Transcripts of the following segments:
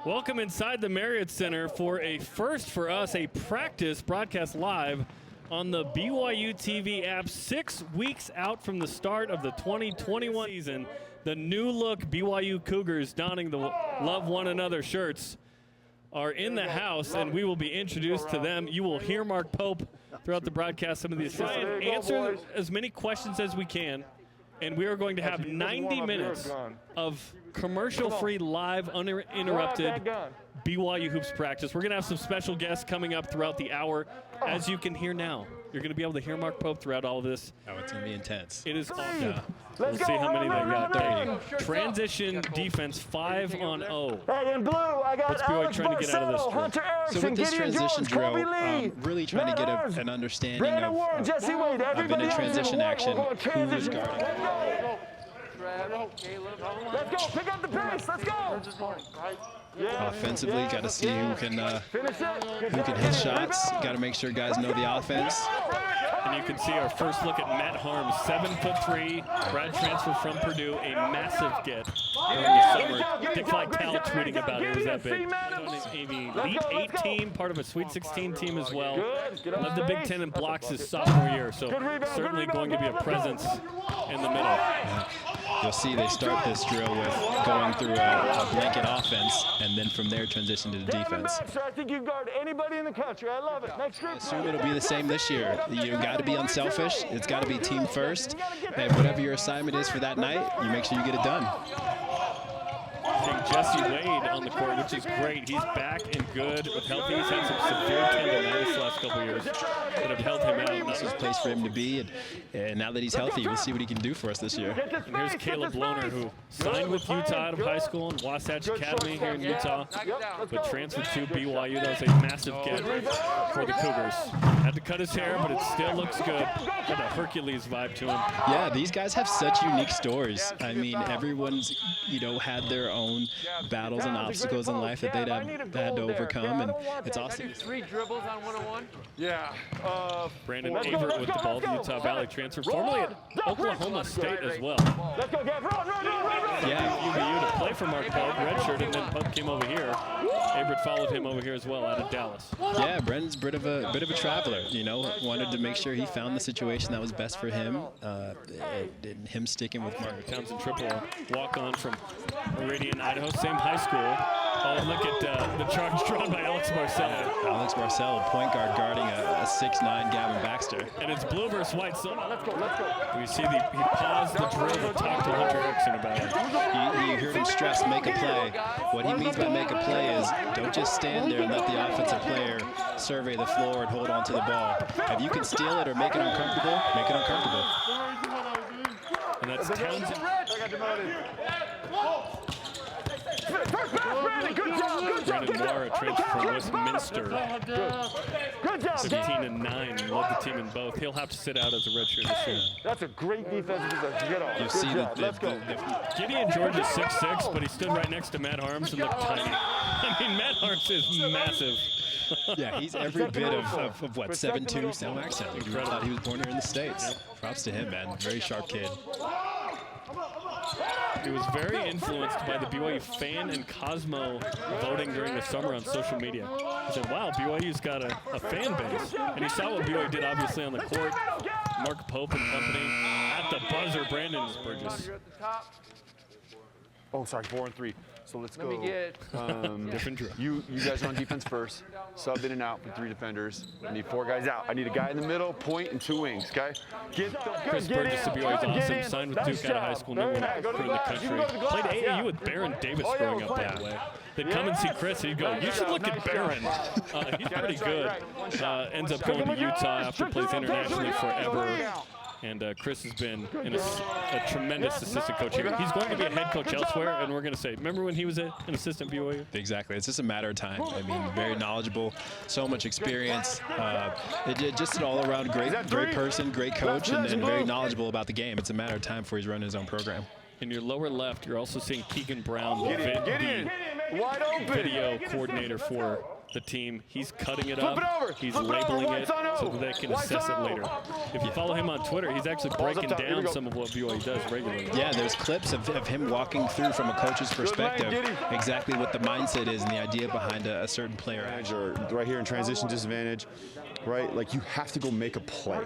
Welcome inside the Marriott Center for a first for us, a practice broadcast live on the BYU TV app 6 weeks out from the start of the 2021 season. The new look BYU Cougars donning the Love One Another shirts are in the house, and we will be introduced to them. You will hear Mark Pope throughout the broadcast, some of the assistants, answer as many questions as we can. And we are going to have 90 minutes of commercial-free, live, uninterrupted BYU Hoops practice. We're going to have some special guests coming up throughout the hour. As you can hear now, you're going to be able to hear Mark Pope throughout all of this. Oh, it's going to be intense. It is awesome. Yeah. We'll see how many they got. Transition defense, 5-on-0. Hey, in blue, I got Alex trying to get out of this Hunter Erickson, so with this transition drill, really trying to get an understanding of in a transition action, who is guarding. Let's go, pick up the pace, let's go. Offensively, got to see who can hit shots. Got to make sure guys know the offense. And you can see our first look at Matt Harms, 7'3", grad transfer from Purdue, a massive get during the summer. Dick Vitale tweeting about it. It was that big. On an Elite 8 team, part of a Sweet 16 team as well. Led the Big Ten in blocks his sophomore year, so certainly going to be a presence in the middle. Yeah. You'll see they start this drill with going through a blanket offense, and then from there transition to the defense. I think you guard anybody in the country. I love it. Next group. I assume it'll be the same this year. You got to be unselfish. It's got to be team first. And whatever your assignment is for that night, you make sure you get it done. Jesse Wade on the court, which is great. He's back and good with healthy. He's had some severe tendonitis the last couple of years that have held him out. This is a place for him to be, and now that he's healthy, we'll see what he can do for us this year. And here's Caleb Lohner, who signed with Utah out of high school and Wasatch Academy here in Utah, but transferred to BYU. That was a massive get for the Cougars. Had to cut his hair, but it still looks good. Got a Hercules vibe to him. Yeah, these guys have such unique stories. I mean, everyone's, had their own battles and obstacles in life that they'd had to overcome, and it's awesome. 3 dribbles on 101. Yeah. Brandon Avert with the ball, the Utah Valley transfer, formerly at Oklahoma State as well. Let's go, Gav. Run. Yeah, UVU to play for Mark Pope, redshirt, and then Pope came over here. Avert followed him over here as well out of Dallas. Yeah, Brandon's a bit of a traveler. Wanted to make sure he found the situation that was best for him. And him sticking with Mark. Townsend Triple, walk on from Meridian, Idaho, same high school. Oh, look at the charge drawn by Alex Marcel. Alex Marcel, point guard guarding a 6'9" Gavin Baxter. And it's blue versus white. So let's go. We see he paused the drill to talk to Hunter Erickson about it. You heard him stress, make a play. What he means by make a play is don't just stand there and let the offensive player survey the floor and hold on to the ball. If you can steal it or make it uncomfortable, make it uncomfortable. And that's Townsend. Brandon Moore, a transfer from Westminster. Good job, 15-9, led the team in both. He'll have to sit out as a redshirt this year. That's a great defensive possession. Get off. You see that Gideon George is 6'6", but he stood right next to Matt Harms and looked tiny. I mean, Matt Harms is massive. Yeah, he's every bit of what, 7'2", Sam accent. You thought he was born here in the States. Yep. Props to him, man. Very sharp kid. He was very influenced by the BYU fan and Cosmo voting during the summer on social media. He said, wow, BYU's got a fan base. And he saw what BYU did, obviously, on the court. Mark Pope and company. At the buzzer, Brandon Burgess. Oh, sorry, 4 and 3. So let's go. Different drill. You guys are on defense first. Sub in and out for 3 defenders. I need 4 guys out. I need a guy in the middle, point, and 2 wings. Okay. Chris Burgess of BYU is awesome. Signed with Duke out of high school. Number 1 recruit in the country. Played AAU with Baron Davis growing up, by the way. They'd come and see Chris, and he'd go, "You should look at Baron. He's pretty good." Ends up going to Utah after plays internationally forever. And Chris has been a tremendous assistant coach here. He's going to be a head coach elsewhere, and we're going to say, remember when he was an assistant BYU? Exactly. It's just a matter of time. I mean, very knowledgeable, so much experience. Just an all-around great person, great coach, and very knowledgeable about the game. It's a matter of time before he's running his own program. In your lower left, you're also seeing Keegan Brown, the video coordinator for the team. He's cutting it Flip up. it over. He's Flip it over. labeling White's it on O. so that they can White's assess it on O. later. If you follow him on Twitter, he's actually Ball's up breaking top. Here we down go. some of what BYU does regularly. Yeah, there's clips of him walking through from a coach's perspective Giddy. exactly what the mindset is and the idea behind a certain player action. Or right here in transition disadvantage, right? Like you have to go make a play.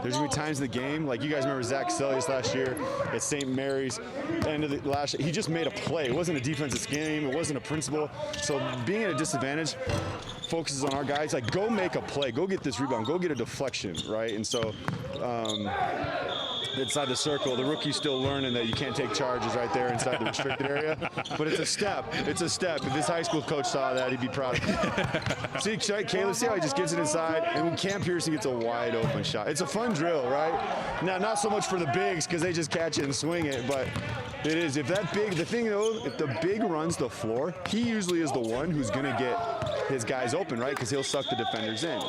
There's gonna be times in the game, like you guys remember Zach Celius last year at St. Mary's, end of the last year, he just made a play. It wasn't a defensive scheme, it wasn't a principle. So being at a disadvantage focuses on our guys, like go make a play, go get this rebound, go get a deflection, right? And so inside the circle, the rookie's still learning that you can't take charges right there inside the restricted area. But it's a step. It's a step. If his high school coach saw that, he'd be proud of him. See, Caleb, see how he just gets it inside? And when Cam Pearson gets a wide open shot. It's a fun drill, right? Now, not so much for the bigs because they just catch it and swing it, but it is. If that big, the thing though, if the big runs the floor, he usually is the one who's going to get his guys open, right? Because he'll suck the defenders in.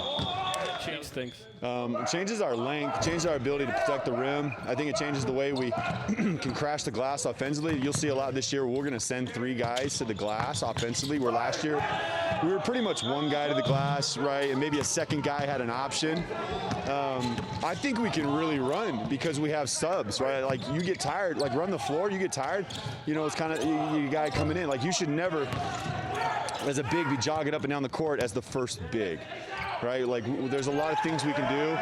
Change things. It changes our length, changes our ability to protect the rim. I think it changes the way we can crash the glass offensively. You'll see a lot this year. We're going to send 3 guys to the glass offensively, where last year we were pretty much 1 guy to the glass, right? And maybe a second guy had an option. I think we can really run because we have subs, right? Like you get tired, like run the floor, you get tired. You know, it's kind of you guy coming in. Like you should never, as a big, be jogging up and down the court as the first big. Right, like there's a lot of things we can do.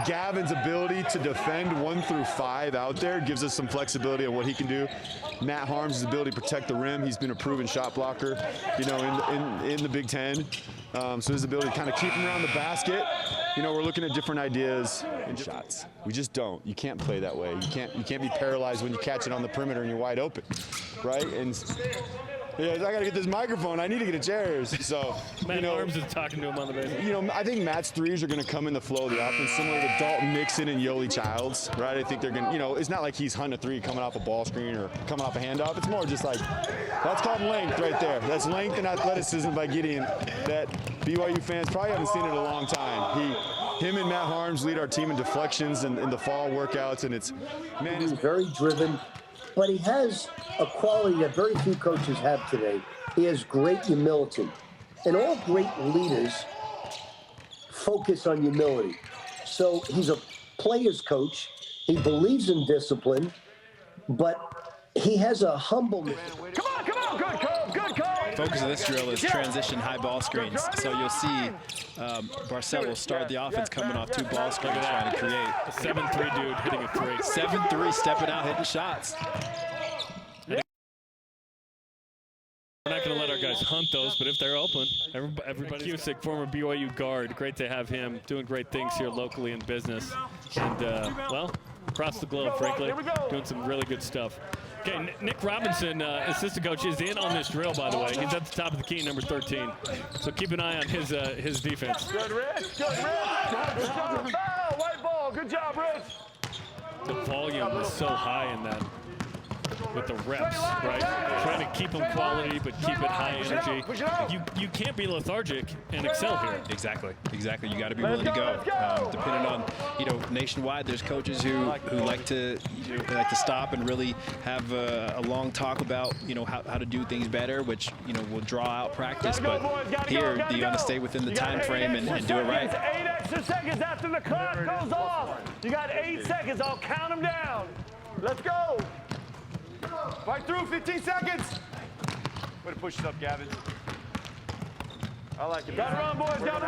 Gavin's ability to defend 1 through 5 out there gives us some flexibility on what he can do. Matt Harms' ability to protect the rim. He's been a proven shot blocker, you know, in the Big Ten. So his ability to kind of keep him around the basket. You know, we're looking at different ideas and shots. We just don't. You can't play that way. You can't be paralyzed when you catch it on the perimeter and you're wide open, right? And yeah, I got to get this microphone. I need to get a chair. So, Matt Arms is talking to him on the bench. You know, I think Matt's threes are going to come in the flow of the offense, similar to Dalton Mixon and Yoli Childs, right? I think they're going to, you know, it's not like he's hunting a 3 coming off a ball screen or coming off a handoff. It's more just like, that's called length right there. That's length and athleticism by Gideon that BYU fans probably haven't seen in a long time. Him and Matt Harms lead our team in deflections and in the fall workouts, and it's, man. He's very driven. But he has a quality that very few coaches have today. He has great humility. And all great leaders focus on humility. So he's a player's coach. He believes in discipline, but he has a humbleness. Come on, good call, good call. Focus of this drill is transition high ball screens. So you'll see Barcelo start the offense coming off 2 ball screens trying to create. A 7'3" dude hitting a 3. 7-3, stepping out, hitting shots. We're not going to let our guys hunt those, but if they're open, everybody. Cusick, former BYU guard, great to have him doing great things here locally in business. And, well, across the globe, frankly, doing some really good stuff. Okay, Nick Robinson, assistant coach, is in on this drill, by the way. He's at the top of the key, number 13. So keep an eye on his defense. Good, Rich. Good, Rich. Foul, white ball. Good job, Rich. The volume is so high in that with the reps, right? Trying to keep them quality, but keep it high energy. You can't be lethargic and excel here. Exactly. You got to be willing to go. Depending on, you know, nationwide, there's coaches who like to stop and really have a long talk about, you know, how to do things better, which, you know, will draw out practice. But here, you got to stay within the time frame and do it right. 8 extra seconds after the clock goes off. You got 8 seconds. I'll count them down. Let's go. Right through, 15 seconds. Way to push it up, Gavin. I like it. Gotta run, boys. Gotta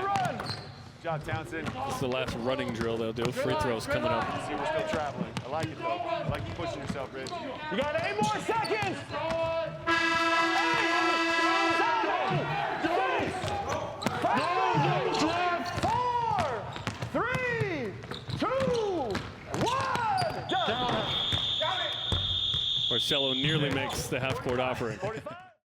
run. Good job, Townsend. This is the last running drill they'll do. Free throws coming up. See, we're still traveling. I like it, though. I like you pushing yourself, Rich. You got 8 more seconds. 8, 7, 6, 5, 4, 3, 2, 1. Done. Barcelo nearly makes the half-court offering. 45.